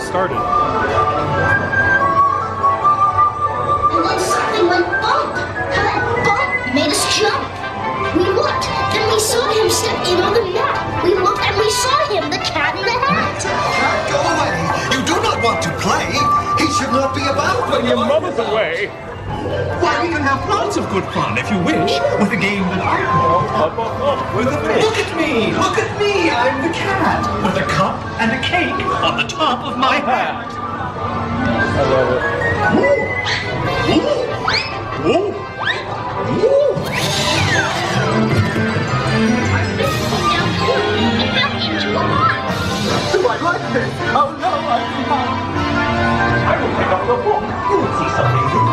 this started. And then something went bump. How that bump made us jump. We looked, then we saw him step in on the mat. We looked and we saw him, the cat in the hat. Go away! You do not want to play! He should not be about when Your mother's away. Why, we can have lots of good fun, if you wish, with a game that I call with a fish. Look at me! Look at me! I'm the cat, with a cup and a cake on the top of my hat. I love it. Ooh. Ooh. Ooh. Do I like this? Oh no, I'm not. I will pick up the book. You will see something new.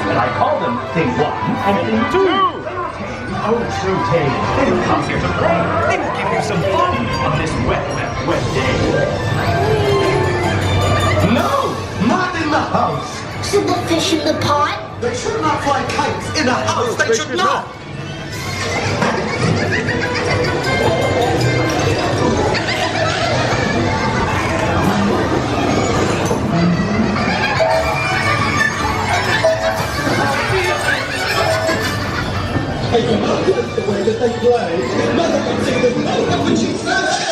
And I call them thing 1 and thing 2. They are tame. Oh, so tame. They will come here to play. They will give you some fun on this wet day. No, not in the house. Said the fish in the pot. They should not fly kites in a house. They should not. I cannot like the way that they play. Mother can see this note when she says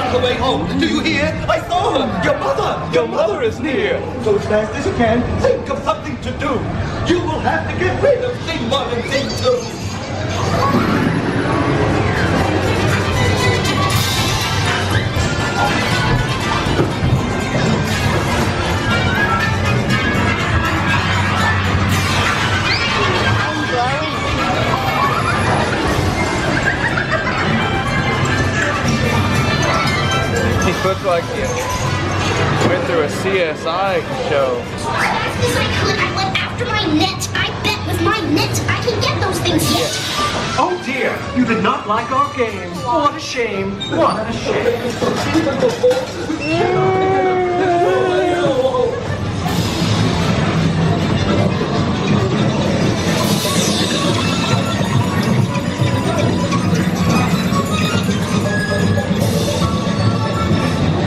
The way home. Do you hear? I saw her. Your mother. Your mother is near. So as fast as you can, think of something to do. You will have to get rid of thing 1 and thing 2. He looks like he went through a CSI show. As fast as I could, I went after my net. I bet with my net I can get those things yet. Oh dear, you did not like our game. What a shame. What a shame.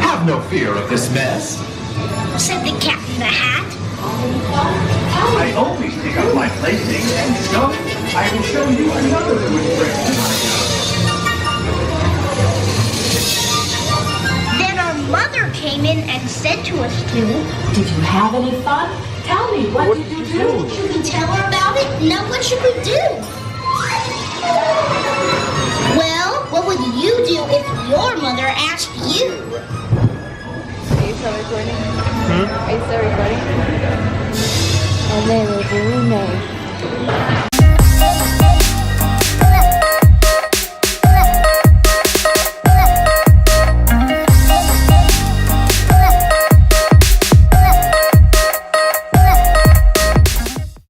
Have no fear of this mess. Said the cat in the hat. I always pick up my playthings, and so I will show you another good friend. Then our mother came in and said to us two, Did you have any fun? Tell me, what did you do? should we tell her about it? Now what should we do? Well, what would you do if your mother asked you? Are you still recording? Are you still recording? Oh, they will do me.